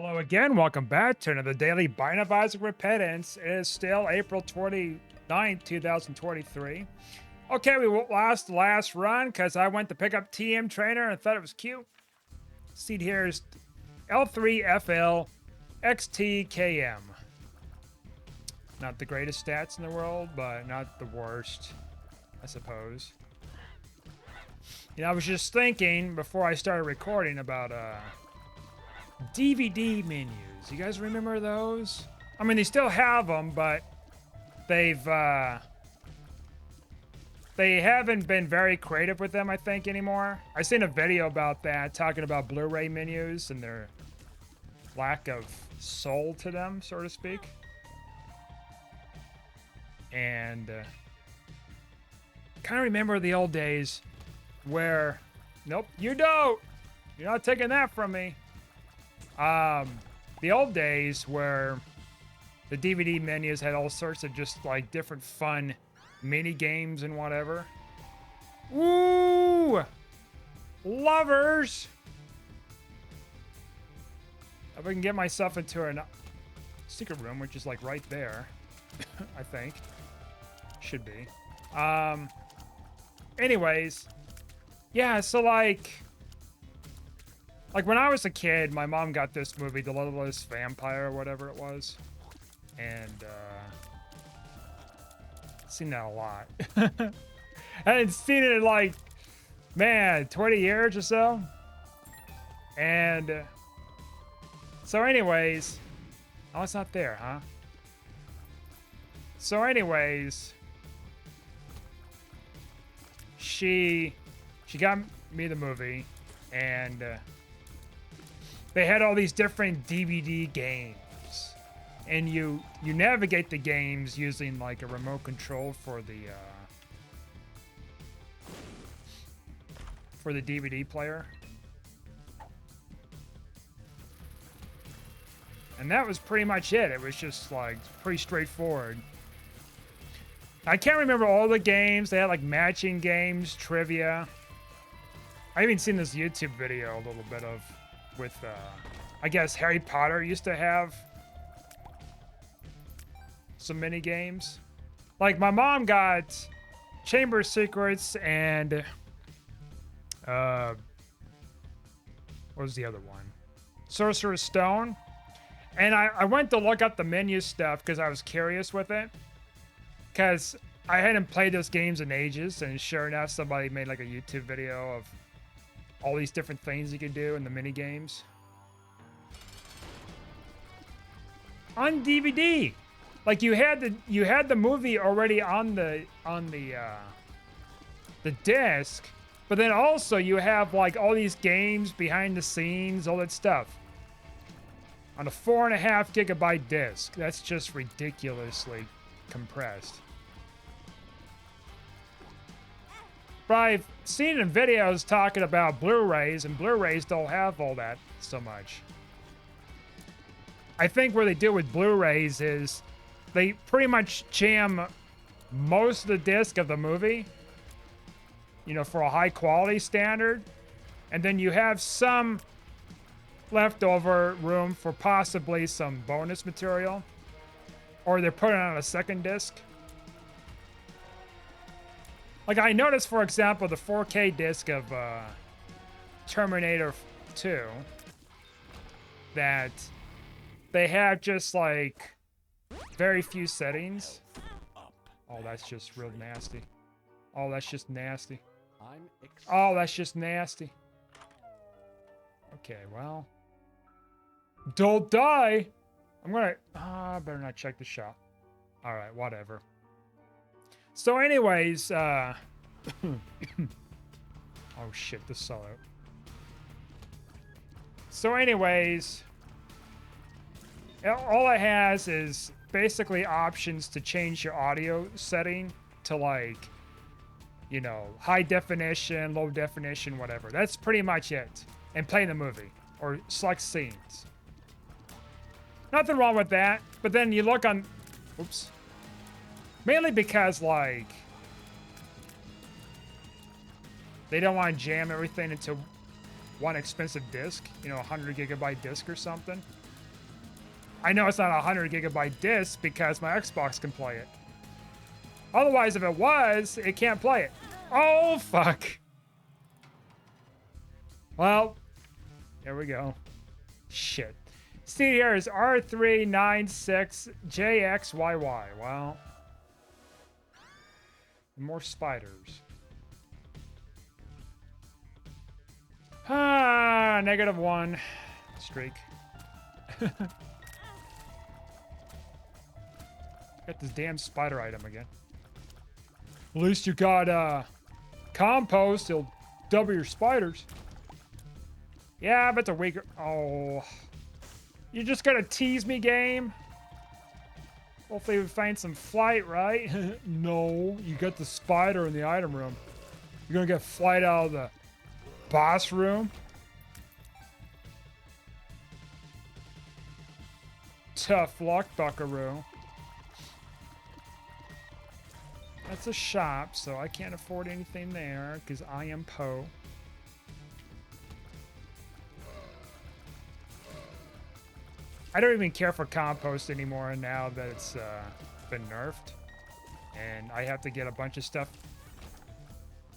Hello again, welcome back to another daily Bite of Isaac Repentance. It is still April 29th, 2023. Okay, we lost the last run because I went to pick up TM Trainer and thought it was cute. Seed here is L3FL XTKM. Not the greatest stats in the world, but not the worst, I suppose. You know, I was just thinking before I started recording about DVD menus. You guys remember those? I mean, they still have them, but they haven't been very creative with them, I think, anymore. I seen a video about that, talking about Blu-ray menus and their lack of soul to them, so to speak. And kind of remember the old days where, nope, you don't. You're not taking that from me. The old days where the DVD menus had all sorts of just like different fun mini games and whatever. Woo! Lovers! If I can get myself into a secret room, which is like right there, I think. Should be. Anyways, yeah, so like when I was a kid, my mom got this movie, The Littlest Vampire, or whatever it was. And, seen that a lot. I hadn't seen it in like, man, 20 years or so. And, so anyways, oh, it's not there, huh? So anyways, she got me the movie, and, they had all these different DVD games, and you navigate the games using like a remote control for the DVD player. And that was pretty much it. It was just like pretty straightforward. I can't remember all the games. They had like matching games, trivia. I even seen this YouTube video a little bit of with, I guess Harry Potter used to have some mini games. Like my mom got Chamber of Secrets and, what was the other one? Sorcerer's Stone. And I went to look up the menu stuff because I was curious with it. Because I hadn't played those games in ages, and sure enough, somebody made like a YouTube video of all these different things you could do in the mini games on DVD. Like you had the movie already on the disc, but then also you have like all these games behind the scenes, all that stuff on a 4.5 gigabyte disc. That's just ridiculously compressed. But I've seen in videos talking about Blu-rays, and Blu-rays don't have all that so much. I think what they do with Blu-rays is they pretty much jam most of the disc of the movie, you know, for a high quality standard. And then you have some leftover room for possibly some bonus material. Or they're putting it on a second disc. Like I noticed, for example, the 4K disc of Terminator 2, that they have just like very few settings. Oh, that's just real nasty. Oh, that's just nasty. Oh, that's just nasty. Okay, well, don't die. I'm gonna, I better not check the shop. All right, whatever. So anyways, oh shit, this solo. So anyways, all it has is basically options to change your audio setting to like, you know, high definition, low definition, whatever. That's pretty much it. And play the movie or select scenes. Nothing wrong with that, but then you look on, oops. Mainly because, like, they don't want to jam everything into one expensive disc, you know, 100 gigabyte disc or something. I know it's not a 100 gigabyte disc because my Xbox can play it. Otherwise, if it was, it can't play it. Oh, fuck. Well, there we go. Shit. See, here is R396JXYY. Well, more spiders. Ah, -1 streak. Got this damn spider item again. At least you got compost. It'll double your spiders. Yeah, but it's a weaker. Oh, you just gotta tease me, game. Hopefully we find some flight, right? No, you got the spider in the item room. You're gonna get flight out of the boss room. Tough luck, buckaroo. That's a shop, so I can't afford anything there because I am Poe. I don't even care for compost anymore now that it's been nerfed. And I have to get a bunch of stuff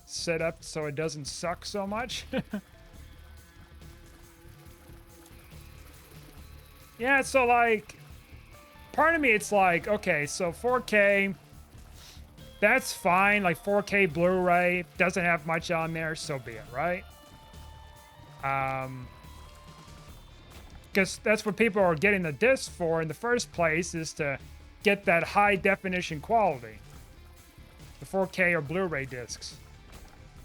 set up so it doesn't suck so much. Yeah, so like, part of me it's like, okay, so 4K, that's fine. Like 4K Blu-ray doesn't have much on there, so be it, right? Because that's what people are getting the disc for in the first place, is to get that high definition quality. The 4K or Blu-ray discs.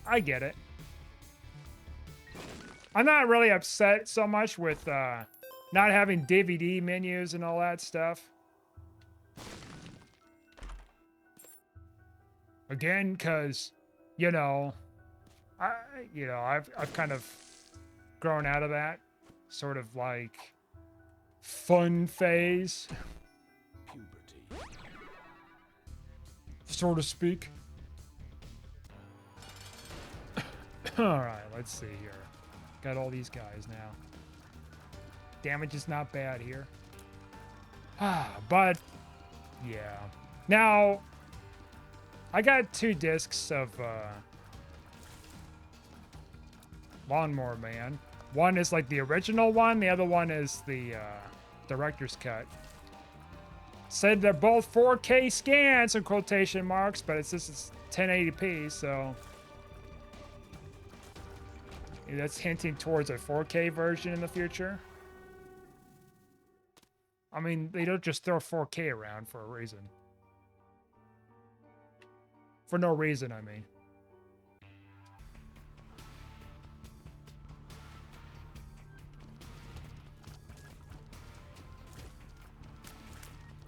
I get it. I'm not really upset so much with not having DVD menus and all that stuff. Again, because, I've kind of grown out of that sort of like fun phase, puberty, so to speak. All right, let's see here. Got all these guys now. Damage is not bad here. But yeah. Now I got 2 discs of Lawnmower Man. One is like the original one, the other one is the director's cut. Said they're both 4K scans in quotation marks, but it's 1080p, so that's hinting towards a 4K version in the future. I mean, they don't just throw 4K around for a reason. For no reason, I mean.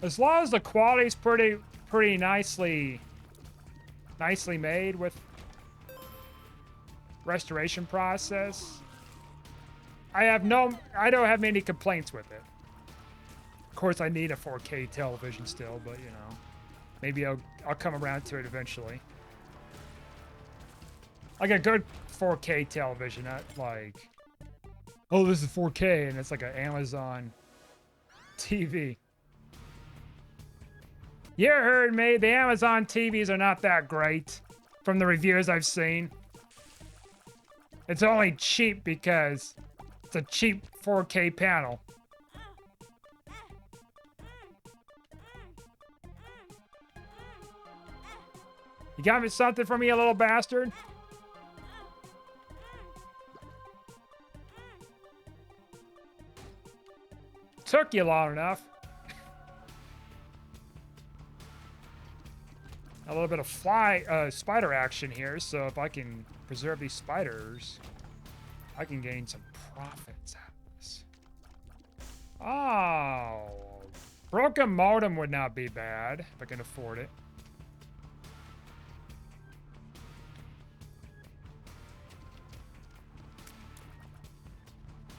As long as the quality's pretty nicely made with restoration process, I don't have many complaints with it. Of course, I need a 4K television still, but maybe I'll come around to it eventually. Like a good 4K television, not like, oh, this is 4K and it's like an Amazon TV. You heard me. The Amazon TVs are not that great from the reviews I've seen. It's only cheap because it's a cheap 4K panel. You got me something for me, you little bastard? Took you long enough. A little bit of spider action here, so if I can preserve these spiders, I can gain some profits out of this. Oh, broken modem would not be bad if I can afford it.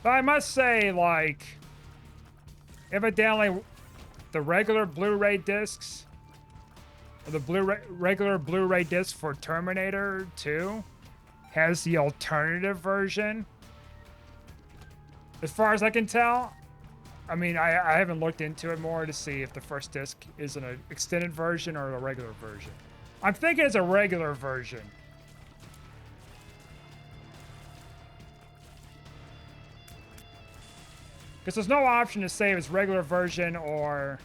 But I must say, like, evidently the regular Blu-ray discs, or the regular Blu-ray disc for Terminator 2 has the alternative version. As far as I can tell, I mean, I haven't looked into it more to see if the first disc is an extended version or a regular version. I'm thinking it's a regular version. Because there's no option to say it's regular version or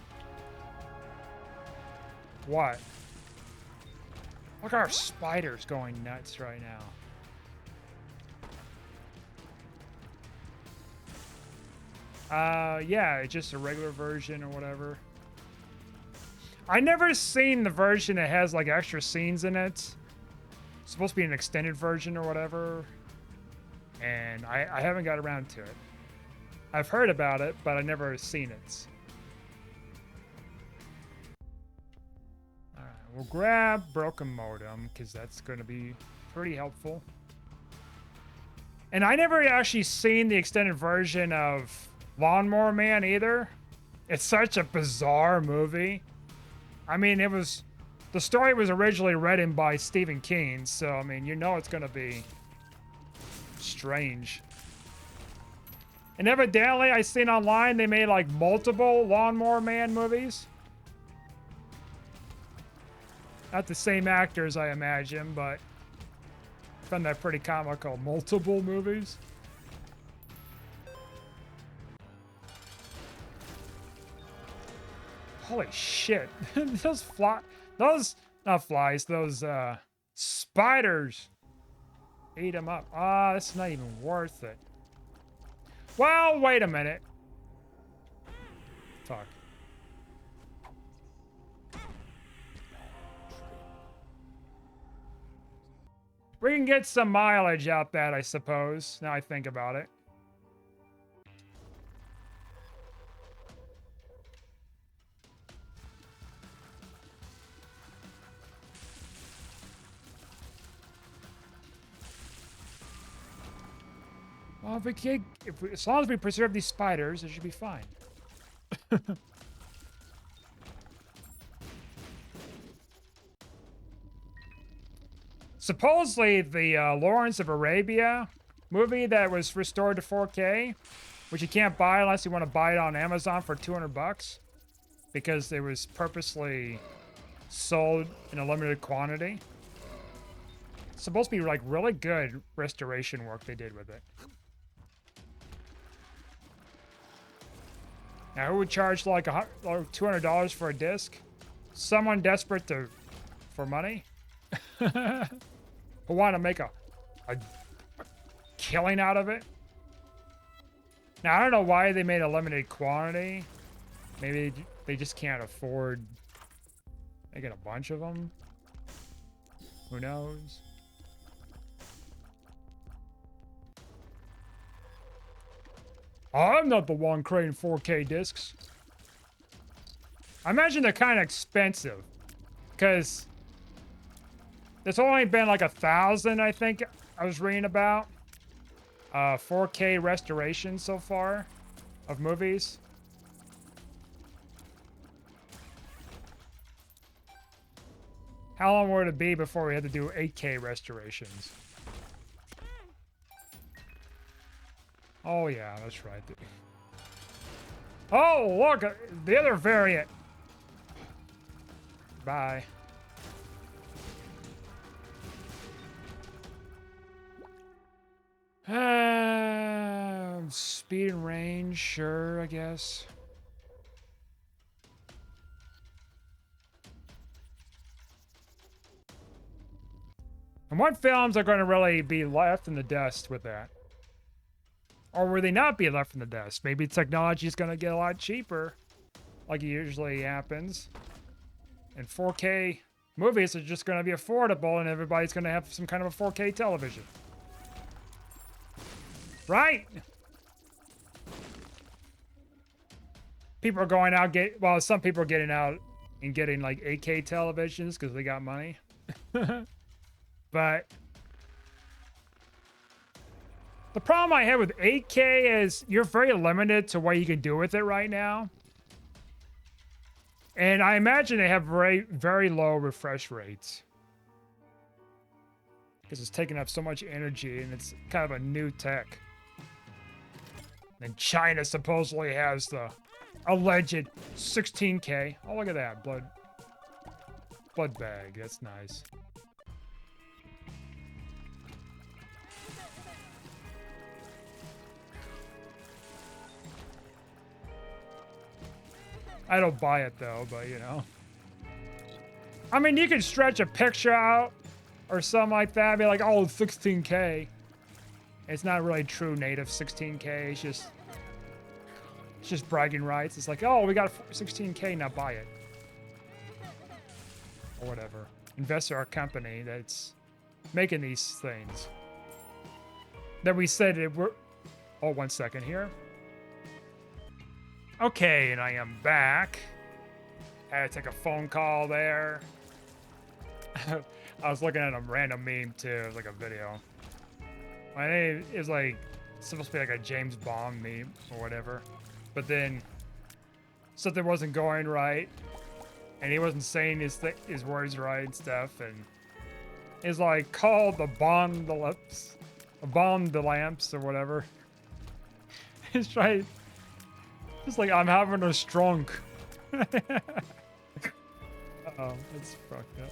what. Look at our spiders going nuts right now. Yeah, it's just a regular version or whatever. I never seen the version that has like extra scenes in it. It's supposed to be an extended version or whatever. And I haven't got around to it. I've heard about it, but I never seen it. Alright, we'll grab Broken Modem, because that's going to be pretty helpful. And I never actually seen the extended version of Lawnmower Man either. It's such a bizarre movie. I mean, the story was originally written by Stephen King, so I mean, you know it's gonna be strange. And evidently, I seen online they made like multiple Lawnmower Man movies. Not the same actors, I imagine, but I found that pretty comical. Multiple movies. Holy shit. Those not flies, those spiders ate them up. Ah, this is not even worth it. Well, wait a minute. Fuck. We can get some mileage out that, I suppose, now I think about it. Well, as long as we preserve these spiders, it should be fine. Supposedly, the Lawrence of Arabia movie that was restored to 4K, which you can't buy unless you want to buy it on Amazon for $200, because it was purposely sold in a limited quantity. It's supposed to be like really good restoration work they did with it. Now, who would charge like $200 for a disc? Someone desperate for money? Who want to make a killing out of it? Now, I don't know why they made a limited quantity. Maybe they just can't afford making a bunch of them. Who knows? I'm not the one creating 4K discs. I imagine they're kind of expensive, because there's only been like 1,000, I think I was reading about, 4K restorations so far of movies. How long would it be before we had to do 8K restorations? Oh yeah, that's right. Oh, look, the other variant. Bye. Speed and range, sure, I guess. And what films are going to really be left in the dust with that? Or will they not be left in the dust? Maybe technology is going to get a lot cheaper, like it usually happens. And 4K movies are just going to be affordable, and everybody's going to have some kind of a 4K television. Right? People are going out, well, some people are getting out and getting like 8K televisions because they got money. But the problem I have with 8K is you're very limited to what you can do with it right now. And I imagine they have very, very low refresh rates, because it's taking up so much energy and it's kind of a new tech. And China supposedly has the alleged 16K. Oh, look at that. Blood bag. That's nice. I don't buy it though, but you know. I mean, you could stretch a picture out or something like that. Be like, oh, 16K. It's not really true native 16K. It's just bragging rights. It's like, oh, we got a 16K, now buy it. Or whatever. Invest in our company that's making these things. That we said it were. Oh, 1 second here. Okay, and I am back. I had to take a phone call there. I was looking at a random meme too. It was like a video. My name is like supposed to be like a James Bond meme or whatever, but then something wasn't going right, and he wasn't saying his words right and stuff, and it's like called the bomb the lamps or whatever. He's trying. It's like I'm having a stroke. Oh, that's fucked up.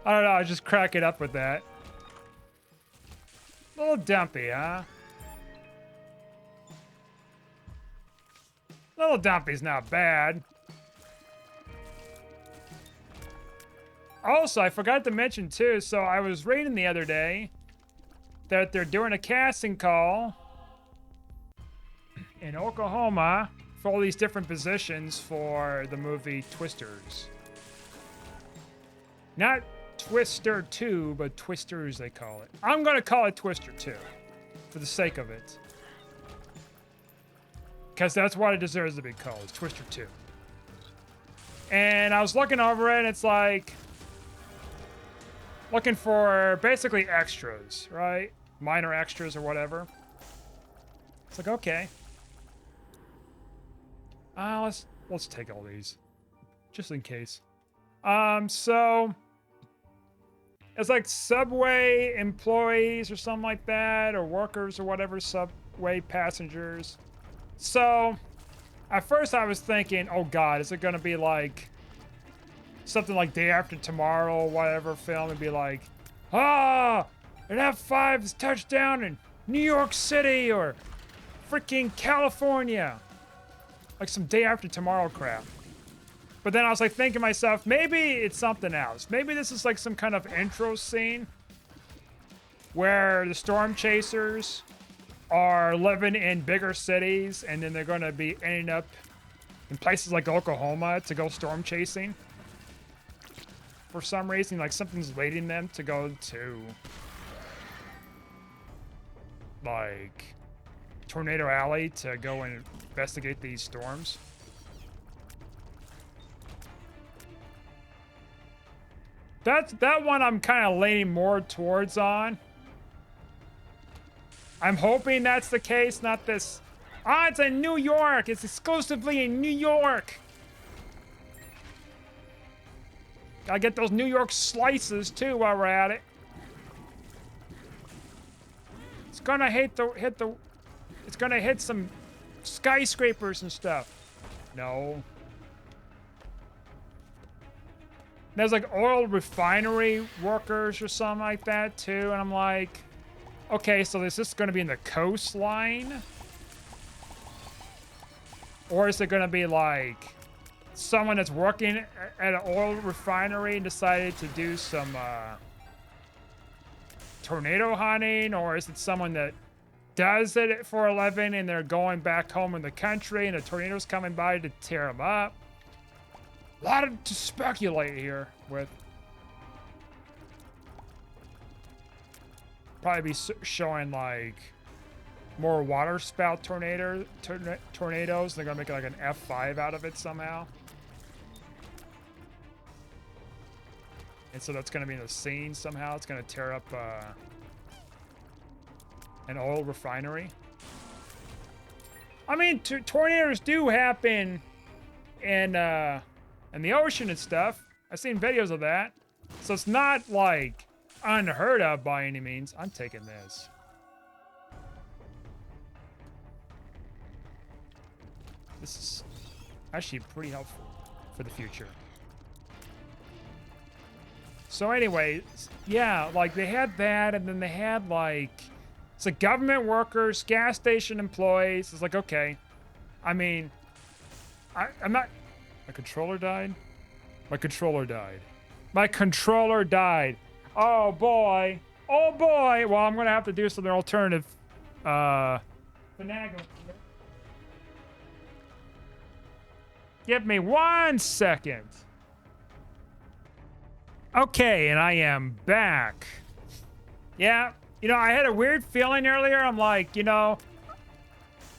I don't know, I just crack it up with that. A little dumpy, huh? Little dumpy's not bad. Also, I forgot to mention too, so I was reading the other day that they're doing a casting call in Oklahoma for all these different positions for the movie Twisters. Not Twister 2, but Twisters they call it. I'm gonna call it Twister 2 for the sake of it. Because that's what it deserves to be called, Twister 2. And I was looking over it and it's like looking for basically extras, right? Minor extras or whatever. It's like, okay. Let's take all these, just in case. So it's like Subway employees or something like that, or workers or whatever, Subway passengers. So at first I was thinking, oh God, is it gonna be like something like Day After Tomorrow or whatever film and be like, an F5's touchdown in New York City or freaking California. Like some Day After Tomorrow crap. But then I was like thinking to myself, maybe it's something else. Maybe this is like some kind of intro scene where the storm chasers are living in bigger cities and then they're going to be ending up in places like Oklahoma to go storm chasing. For some reason, like something's leading them to go to like Tornado Alley to go and investigate these storms. That one I'm kind of leaning more towards on. I'm hoping that's the case, not this. It's in New York. It's exclusively in New York. Gotta get those New York slices too while we're at it. It's gonna it's gonna hit some skyscrapers and stuff. No. There's like oil refinery workers or something like that too, and I'm like, okay, so is this gonna be in the coastline? Or is it gonna be like someone that's working at an oil refinery and decided to do some tornado hunting? Or is it someone that does it for a living and they're going back home in the country and a tornado's coming by to tear them up? A lot to speculate here with. Probably be showing like more water spout tornadoes. They're gonna make like an F5 out of it somehow. And so that's gonna be in the scene somehow. It's gonna tear up an oil refinery. I mean, tornadoes do happen in the ocean and stuff. I've seen videos of that. So it's not like unheard of by any means. I'm taking this. This is actually pretty helpful for the future. So anyways, yeah, like they had that, and then they had like, it's like government workers, gas station employees. It's like, okay, I mean, I'm not, my controller died? My controller died. My controller died. Oh boy. Oh boy. Well, I'm gonna have to do something alternative. Finagle. Give me 1 second. Okay, and I am back. Yeah, you know, I had a weird feeling earlier. I'm like, you know,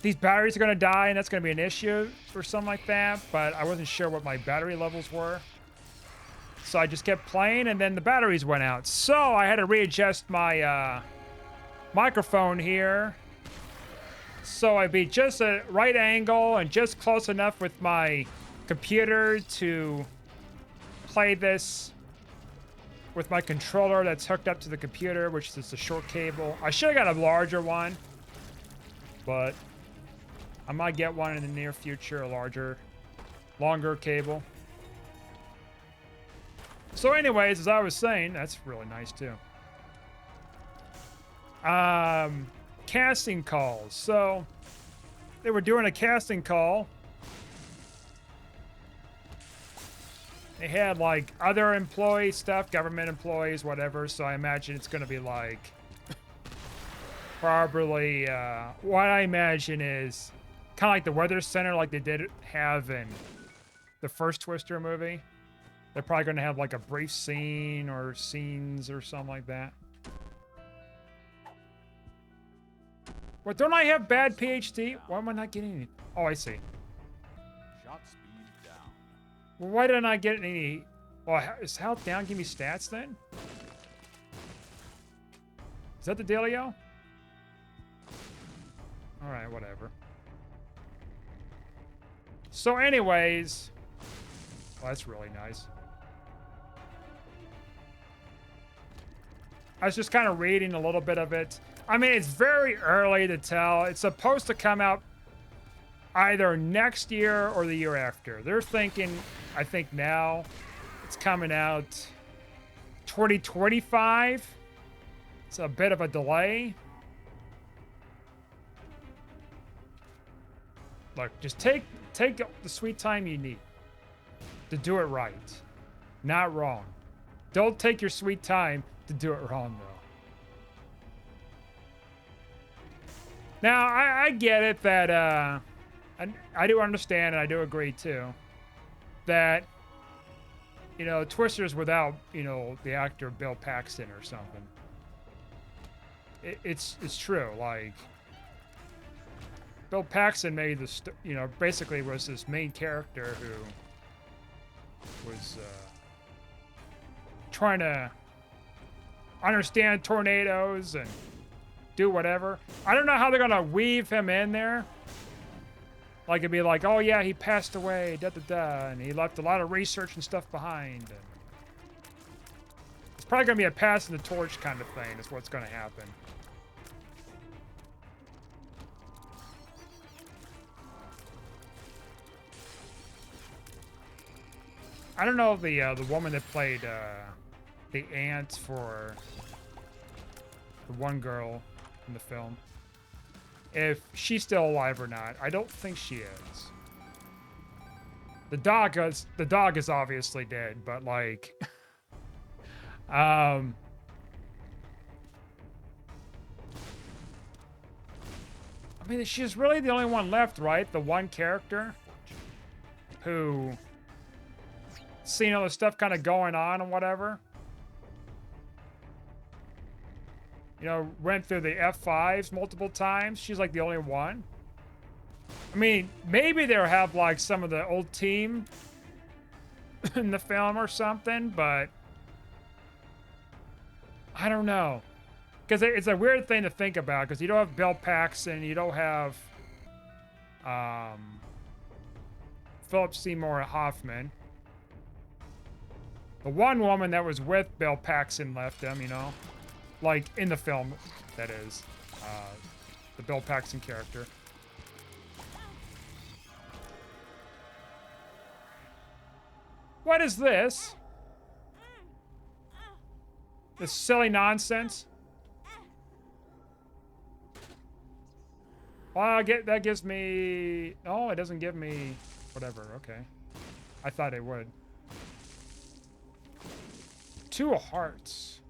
these batteries are gonna die and that's gonna be an issue or something like that, but I wasn't sure what my battery levels were. So I just kept playing and then the batteries went out. So I had to readjust my microphone here. So I'd be just a right angle and just close enough with my computer to play this with my controller that's hooked up to the computer, which is a short cable. I should have got a larger one, but I might get one in the near future, a larger, longer cable. So anyways, as I was saying, that's really nice too. Casting calls. So they were doing a casting call. They had like other employee stuff, government employees, whatever. So I imagine it's going to be like probably what I imagine is kind of like the weather center, like they did have in the first Twister movie. They're probably going to have like a brief scene or scenes or something like that. What, don't I have bad PhD? Why am I not getting any? Oh, I see. Shot speed down. Well, why didn't I get any? Well, is health down? Give me stats then? Is that the dealio? All right, whatever. So anyways, well, that's really nice. I was just kind of reading a little bit of it. I mean, it's very early to tell. It's supposed to come out either next year or the year after. They're thinking, I think now, it's coming out 2025. It's a bit of a delay. Look, just take the sweet time you need to do it right. Not wrong. Don't take your sweet time to do it wrong, though. Now, I get it that, I do understand and I do agree, too, that, you know, Twister's without, you know, the actor Bill Paxton or something. It's true, like, Bill Paxton made this, you know, basically was this main character who was trying to understand tornadoes and do whatever. I don't know how they're gonna weave him in there. Like it'd be like, oh yeah, he passed away, and he left a lot of research and stuff behind. And it's probably gonna be a passing the torch kind of thing. Is what's gonna happen. I don't know if the woman that played the aunt for the one girl in the film, if she's still alive or not. I don't think she is. The dog is obviously dead, but like I mean, she's really the only one left, right? The one character who seen all the stuff kind of going on and whatever. You know, went through the F5s multiple times. She's like the only one. I mean, maybe they'll have like some of the old team in the film or something, but I don't know. Because it's a weird thing to think about, because you don't have Bill Paxton, you don't have Philip Seymour Hoffman. The one woman that was with Bill Paxton left him, you know? Like, in the film, that is. The Bill Paxton character. What is this? This silly nonsense. Well, that gives me... Oh, it doesn't give me... Whatever, okay. I thought it would. 2 hearts.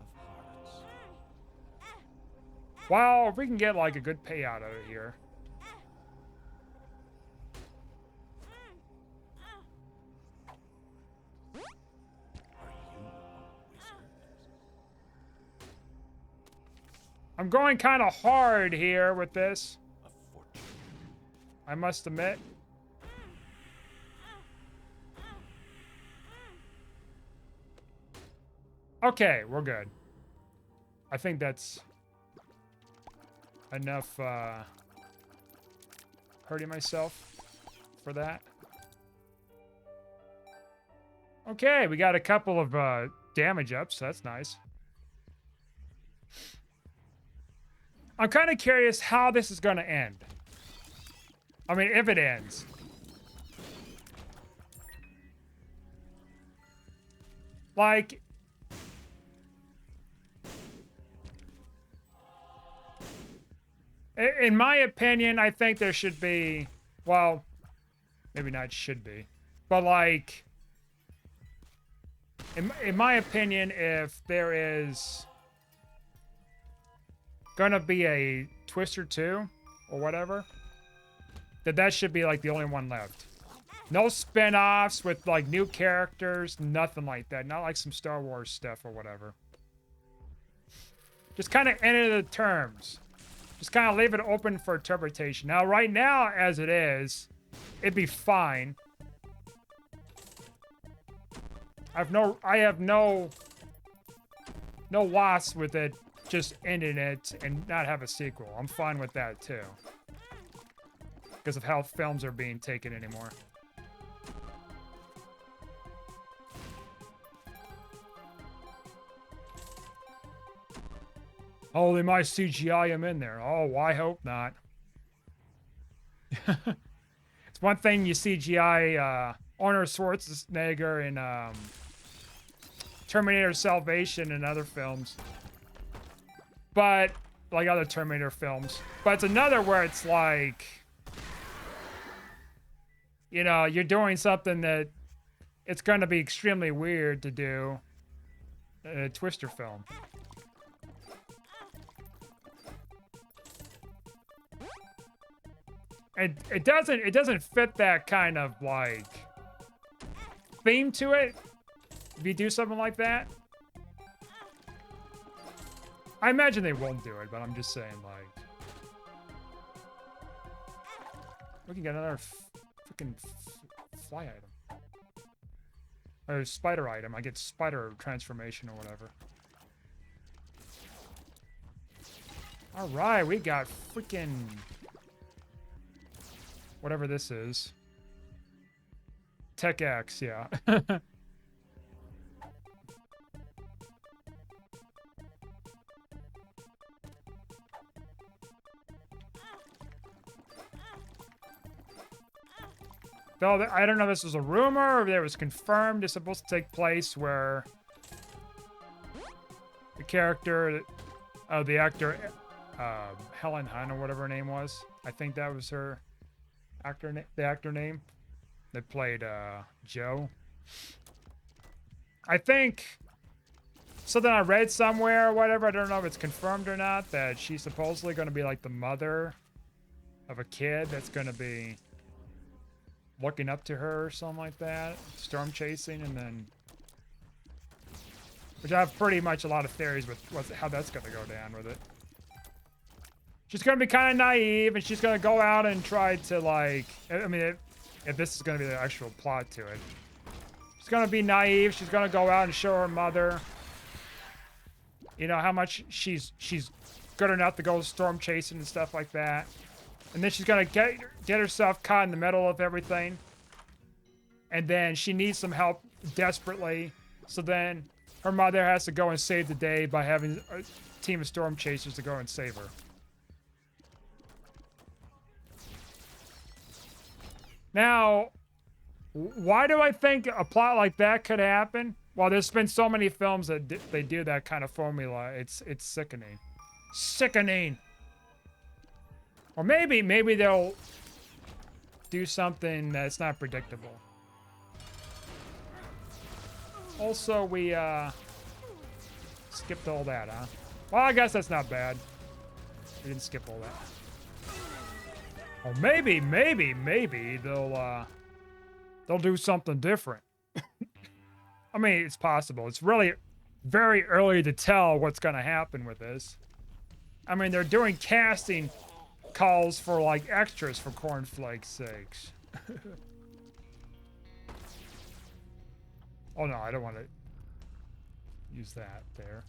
Wow, if we can get like a good payout out of here. I'm going kind of hard here with this, I must admit. Okay, we're good. I think that's enough hurting myself for that. Okay, we got a couple of damage ups. That's nice. I'm kind of curious how this is going to end. I mean, if it ends. Like... In my opinion, I think there should be... Well, maybe not should be. But like... In my opinion, if there is... gonna be a Twister 2 or whatever, that should be like the only one left. No spin-offs with like new characters, nothing like that. Not like some Star Wars stuff or whatever. Just kind of enter the terms. Just kind of leave it open for interpretation. Now, right now, as it is, it'd be fine. I have no loss with it just ending it and not have a sequel. I'm fine with that too. Because of how films are being taken anymore. Oh, they might CGI him in there. Oh, I hope not. It's one thing you CGI Arnold Schwarzenegger in Terminator Salvation and other films. But, like other Terminator films. But it's another where it's like, you know, you're doing something that it's going to be extremely weird to do in a Twister film. It doesn't fit that kind of like theme to it if you do something like that. I imagine they won't do it, but I'm just saying, like, we can get another freaking fly item or spider item. I get spider transformation or whatever. All right, we got freaking whatever this is. Tech X, yeah. Though I don't know if this was a rumor or if it was confirmed. It's supposed to take place where the character, the actor, Helen Hunt or whatever her name was. I think that was her the actor name that played Joe. I think something I read somewhere or whatever, I don't know if it's confirmed or not, that she's supposedly going to be like the mother of a kid that's going to be looking up to her or something like that, storm chasing, and then, which I have pretty much a lot of theories with how that's going to go down with it. She's going to be kind of naive, and she's going to go out and try to, like, I mean, if this is going to be the actual plot to it. She's going to be naive. She's going to go out and show her mother, you know, how much she's good enough to go storm chasing and stuff like that. And then she's going to get herself caught in the middle of everything. And then she needs some help desperately. So then her mother has to go and save the day by having a team of storm chasers to go and save her. Now, Why do I think a plot like that could happen? Well, there's been so many films that they do that kind of formula. It's sickening. Sickening. Or maybe they'll do something that's not predictable. Also, we skipped all that, huh? Well, I guess that's not bad. We didn't skip all that. Or maybe they'll do something different. I mean, it's possible. It's really very early to tell what's going to happen with this. I mean, they're doing casting calls for like extras for cornflakes' sakes. Oh no, I don't want to use that there.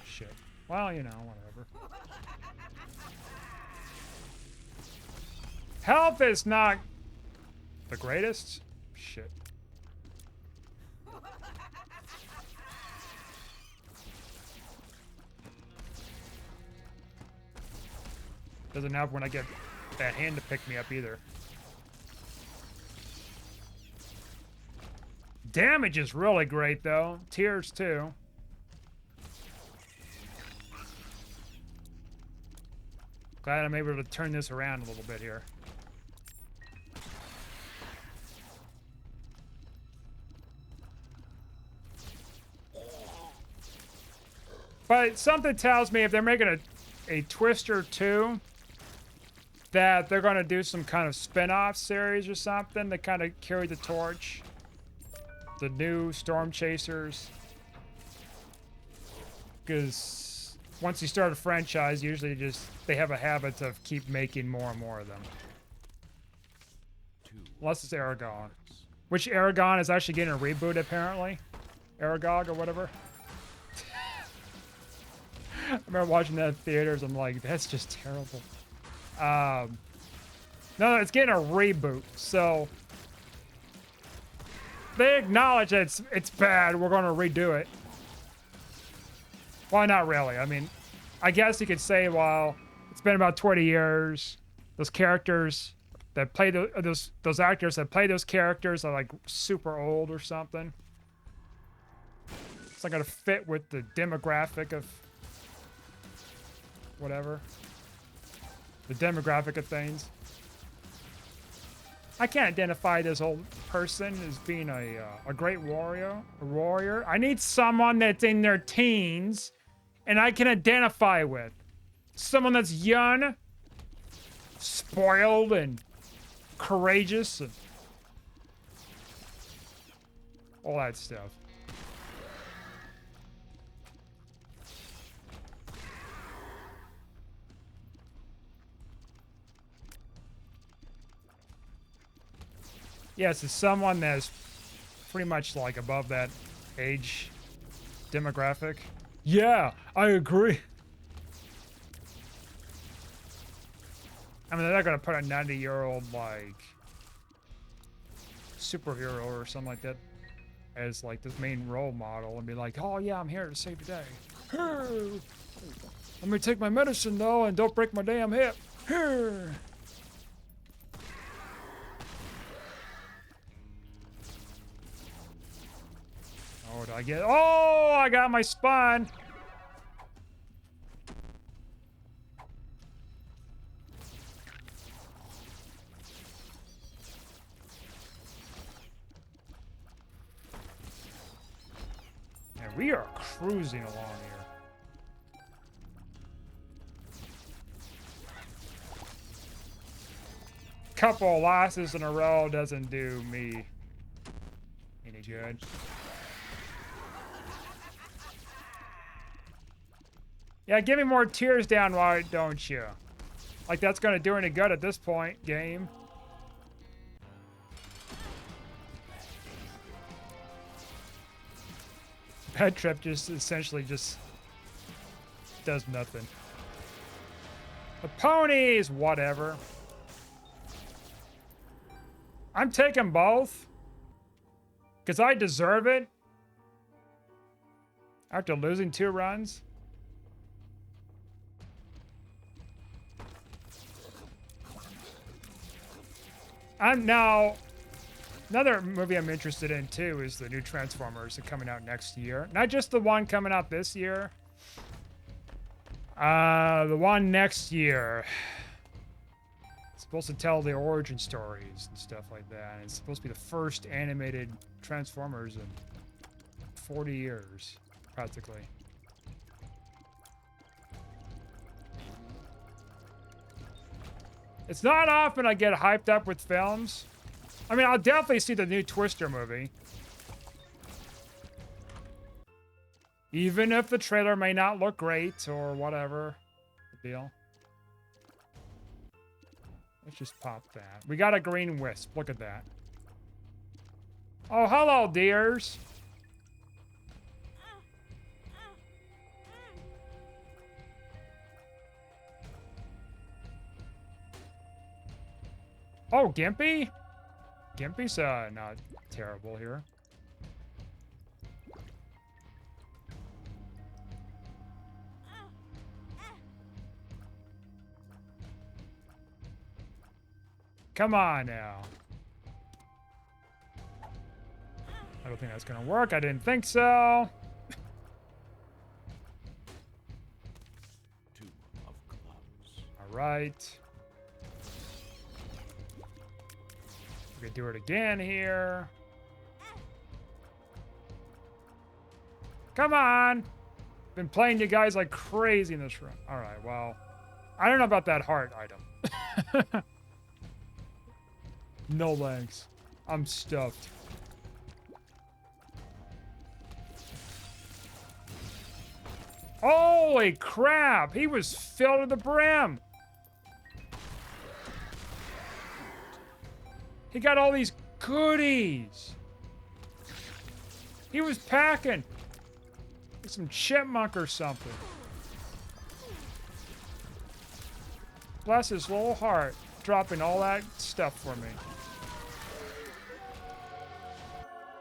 Shit. Well, you know, whatever. Health is not the greatest. Shit. Doesn't help when I get that hand to pick me up either. Damage is really great though. Tears too. Glad I'm able to turn this around a little bit here. But something tells me if they're making a Twister 2, that they're going to do some kind of spin-off series or something that kind of carry the torch. The new Storm Chasers. Because once you start a franchise, usually they have a habit of keep making more and more of them. Unless it's Aragon. Which Aragon is actually getting a reboot, apparently. Aragog or whatever. I remember watching that in theaters. I'm like, that's just terrible. No, it's getting a reboot. So they acknowledge that it's bad. We're going to redo it. Well, not really. I mean, I guess you could say, well, it's been about 20 years. Those characters that play those actors that play those characters are like super old or something. It's not going to fit with the demographic of whatever. The demographic of things. I can't identify this old person as being a great warrior. I need someone that's in their teens and I can identify with. Someone that's young, spoiled, and courageous, and all that stuff. Yes, it's someone that's pretty much like above that age demographic. Yeah, I agree. I mean, they're not gonna put a 90-year-old like superhero or something like that as like this main role model and be like, oh yeah, I'm here to save the day. Let me take my medicine though and don't break my damn hip. Oh, did I get? Oh, I got my spawn. And we are cruising along here. Couple losses in a row doesn't do me any good. Yeah, give me more tears down, why don't you? Like that's gonna do any good at this point, game. Pet Trip just essentially just does nothing. The ponies, whatever. I'm taking both. Because I deserve it. After losing 2 runs. I'm now another movie I'm interested in too is the new Transformers that are coming out next year. Not just the one coming out this year. The one next year. It's supposed to tell the origin stories and stuff like that. And it's supposed to be the first animated Transformers in 40 years, practically. It's not often I get hyped up with films. I mean, I'll definitely see the new Twister movie. Even if the trailer may not look great or whatever the deal. Let's just pop that. We got a green wisp. Look at that. Oh, hello, dears. Oh, Gimpy? Gimpy's not terrible here. Come on now. I don't think that's gonna work. I didn't think so. Two of clubs. All right. We could do it again here. Come on. Been playing you guys like crazy in this room. All right, well, I don't know about that heart item. No legs. I'm stuffed. Holy crap! He was filled to the brim. He got all these goodies. He was packing. Like some chipmunk or something. Bless his little heart, dropping all that stuff for me.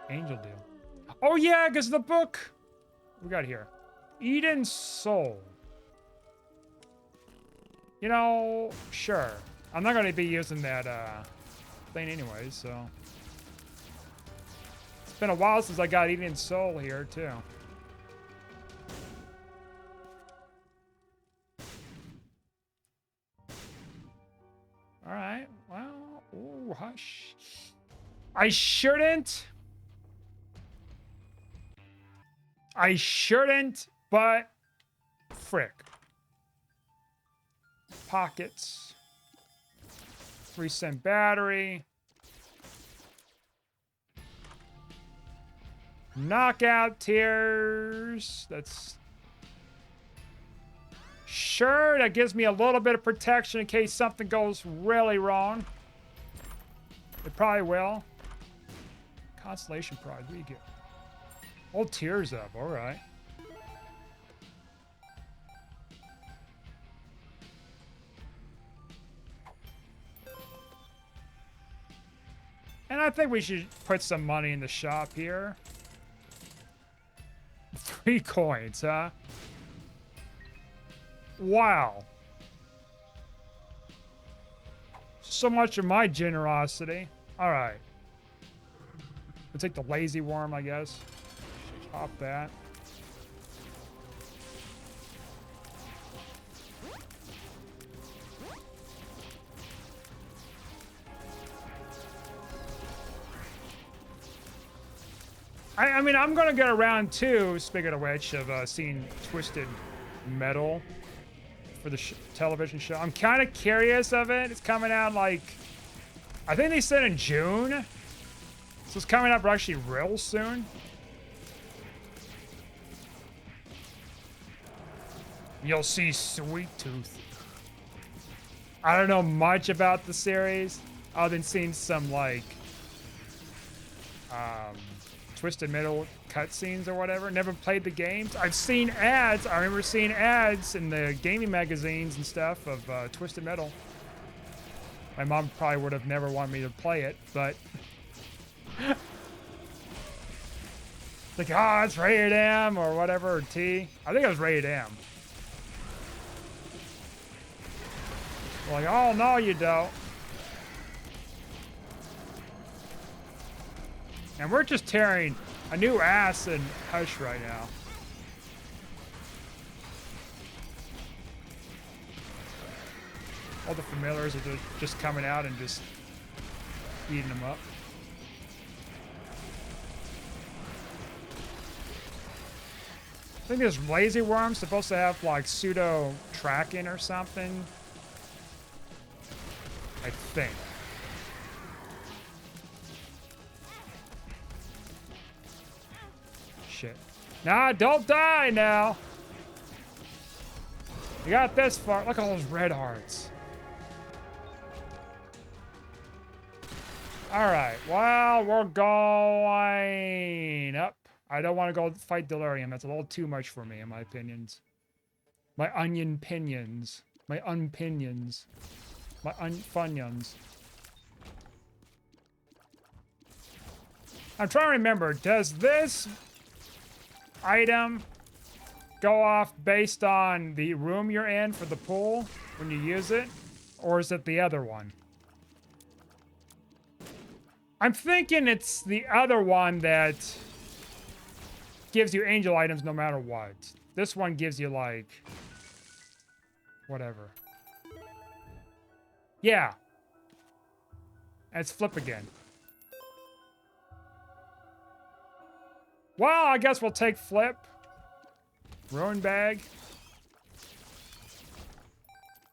Angel deal. Oh yeah, because the book. What we got here? Eden's Soul. You know, sure. I'm not going to be using that thing anyway, so. It's been a while since I got Eden's Soul here, too. All right, well, ooh, hush. I shouldn't, but frick. Pockets. 3-cent battery. Knockout tears. That's sure, that gives me a little bit of protection in case something goes really wrong. It probably will. Constellation prize, what do you get? Oh, tears up, all right. And I think we should put some money in the shop here. 3 coins, huh? Wow. So much of my generosity. All right. We'll take the lazy worm, I guess. Pop that. I mean, I'm going to get around too, speaking of which, of seeing Twisted Metal for the television show. I'm kind of curious of it. It's coming out like, I think they said in June. So it's coming up actually real soon. You'll see Sweet Tooth. I don't know much about the series other than seeing some like Twisted Metal cutscenes or whatever. Never played the games. I've seen ads. I remember seeing ads in the gaming magazines and stuff of Twisted Metal. My mom probably would have never wanted me to play it, but like, oh, it's rated M or whatever, or T. I think it was rated M. Like, oh no, you don't. And we're just tearing a new ass in Hush right now. All the familiars are just coming out and just eating them up. I think this lazy worm's supposed to have like pseudo tracking or something. I think. Shit. Nah, don't die now. You got this far. Look at all those red hearts. Alright, well, we're going up. I don't want to go fight Delirium. That's a little too much for me, in my opinions. My onion pinions. My unpinions. My unfunyuns. I'm trying to remember, does this item go off based on the room you're in for the pool when you use it? Or is it the other one? I'm thinking it's the other one that gives you angel items no matter what. This one gives you, like, whatever. Yeah. Let's flip again. Well, I guess we'll take flip. Ruin bag.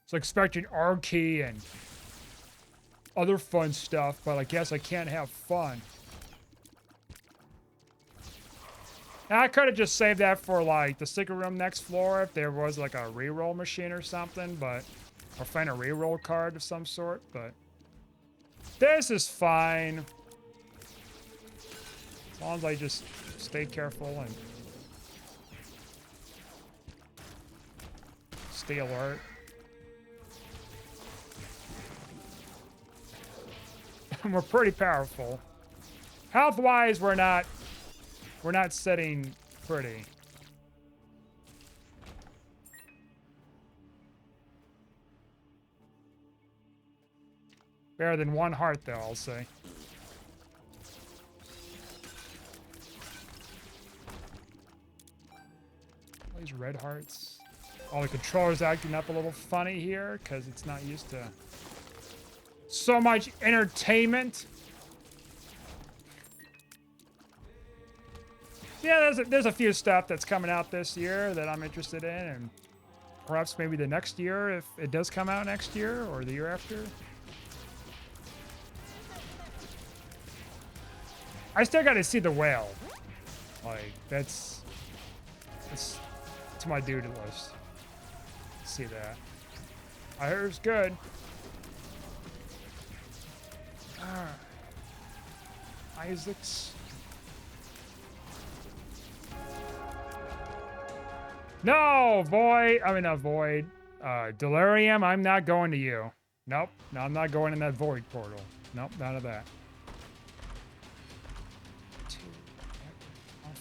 So expecting R key and other fun stuff, but I guess I can't have fun. Now, I could have just saved that for like the secret room next floor if there was like a reroll machine or something, but or find a reroll card of some sort, but this is fine. As long as I just stay careful and stay alert. We're pretty powerful. Health-wise, we're not sitting pretty. Better than one heart, though, I'll say. All these red hearts. All the controller's acting up a little funny here because it's not used to so much entertainment. Yeah, there's a few stuff that's coming out this year that I'm interested in, and perhaps maybe the next year if it does come out next year or the year after. I still got to see the whale. Like that's to my duty list. See that. I heard it's good. Isaacs. No, Void. I mean, not Void. Delirium, I'm not going to you. Nope. No, I'm not going in that Void portal. Nope, none of that.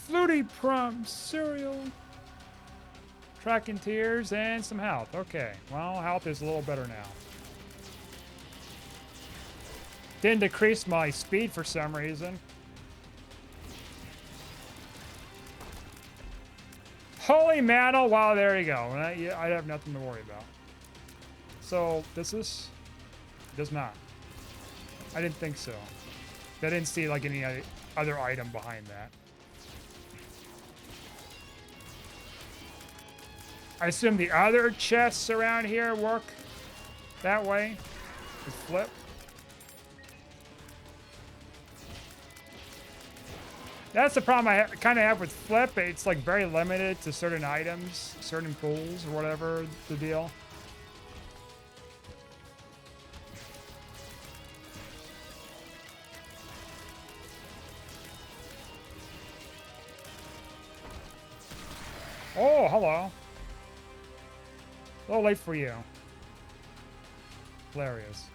Flutie Prum cereal. Tracking tears and some health. Okay. Well, health is a little better now. Didn't decrease my speed for some reason. Holy mantle! Wow, there you go. I have nothing to worry about. So, this does not. I didn't think so. I didn't see like any other item behind that. I assume the other chests around here work that way. With flip. That's the problem I kind of have with flip. It's like very limited to certain items, certain pools, or whatever the deal. Oh, hello. A little late for you. Hilarious.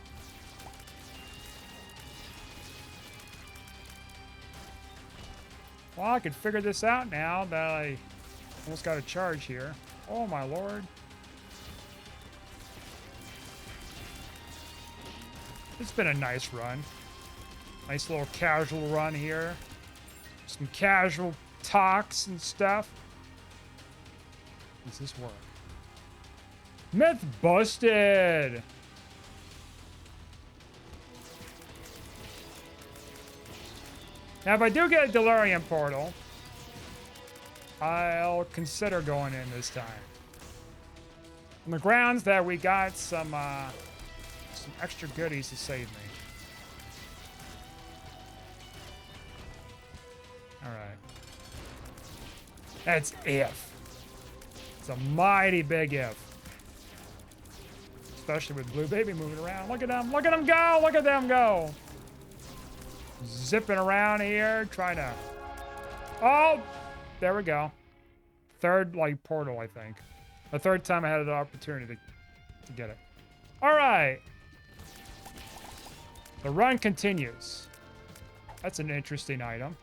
Well, I could figure this out now that I almost got a charge here. Oh, my lord. It's been a nice run. Nice little casual run here. some casual talks and stuff. Does this work? Myth busted! Now, if I do get a Delirium portal, I'll consider going in this time. On the grounds that we got some extra goodies to save me. Alright. That's if. It's a mighty big if. Especially with Blue Baby moving around. Look at them. Look at them go. Look at them go. Zipping around here, trying to... Oh! There we go. Third, like, portal, I think. The third time I had an opportunity to get it. Alright. The run continues. That's an interesting item.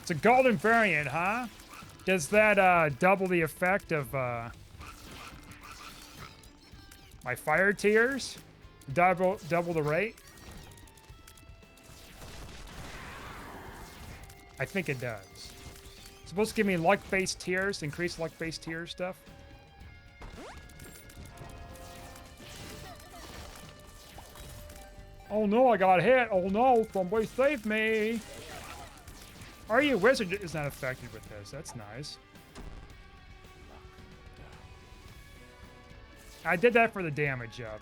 It's a golden variant, huh? Does that double the effect of my fire tiers? Double the rate? I think it does. It's supposed to give me luck-based tiers, increase luck-based tier stuff. Oh no, I got hit. Oh no, somebody save me. Are you wizard is not affected with this. That's nice. I did that for the damage up.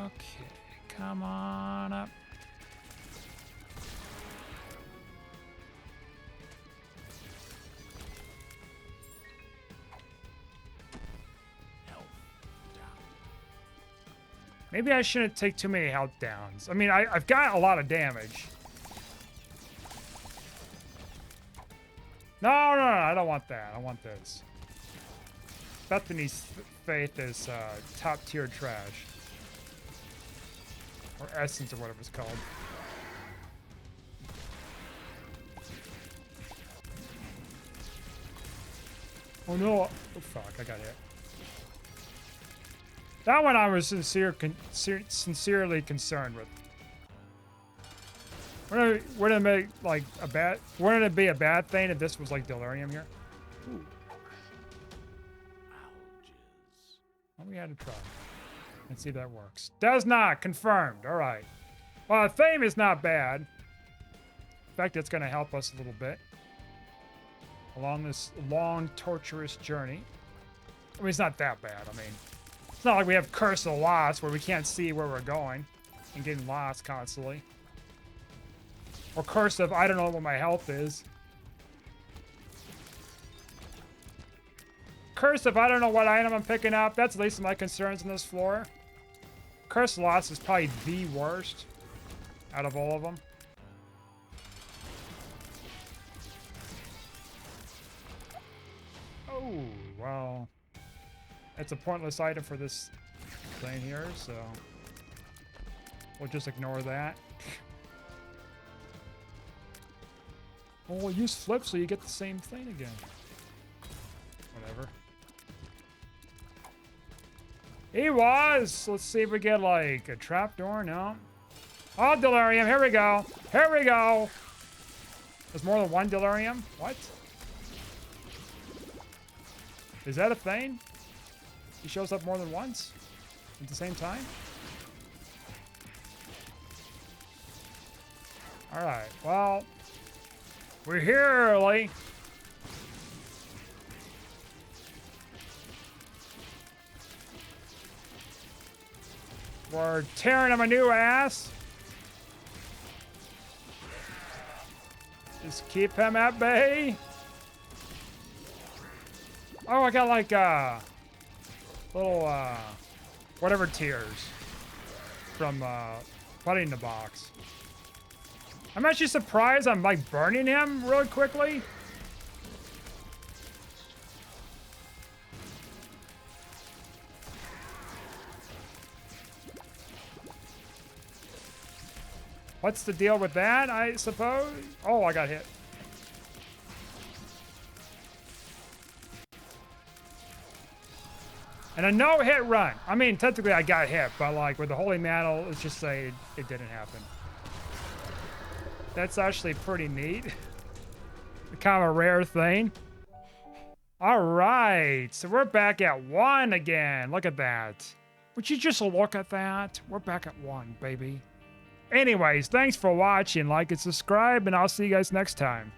Okay, come on up. Maybe I shouldn't take too many health downs. I mean, I've got a lot of damage. No, I don't want that. I want this. Bethany's Faith is top tier trash. Or Essence or whatever it's called. Oh no. Oh fuck, I got hit. That one I was sincerely concerned with. Wouldn't it make like a bad? Wouldn't it be a bad thing if this was like Delirium here? Ooh. Well, we had to try. Let's see if that works. Does not confirmed. All right. Well, the fame is not bad. In fact, it's going to help us a little bit along this long, torturous journey. I mean, it's not that bad. I mean. It's not like we have Curse of Lost where we can't see where we're going and getting lost constantly. Or Curse of I don't know what my health is. Curse of I don't know what item I'm picking up. That's the least of my concerns on this floor. Curse of Lost is probably the worst out of all of them. Oh, well. It's a pointless item for this thing here, so we'll just ignore that. Well, we'll use flip so you get the same thing again. Whatever. He was! Let's see if we get like a trapdoor. No. Oh, Delirium. Here we go. Here we go. There's more than one Delirium? What? Is that a thing? He shows up more than once at the same time? Alright, well, we're here early. We're tearing him a new ass. Just keep him at bay. Oh, I got like little whatever tiers from putting in the box. I'm actually surprised I'm like burning him really quickly. What's the deal with that, I suppose? Oh, I got hit. And a no-hit run. I mean, technically I got hit, but like with the Holy Mantle, let's just say it didn't happen. That's actually pretty neat. Kind of a rare thing. All right, so we're back at 1 again. Look at that. Would you just look at that? We're back at 1, baby. Anyways, thanks for watching. Like and subscribe, and I'll see you guys next time.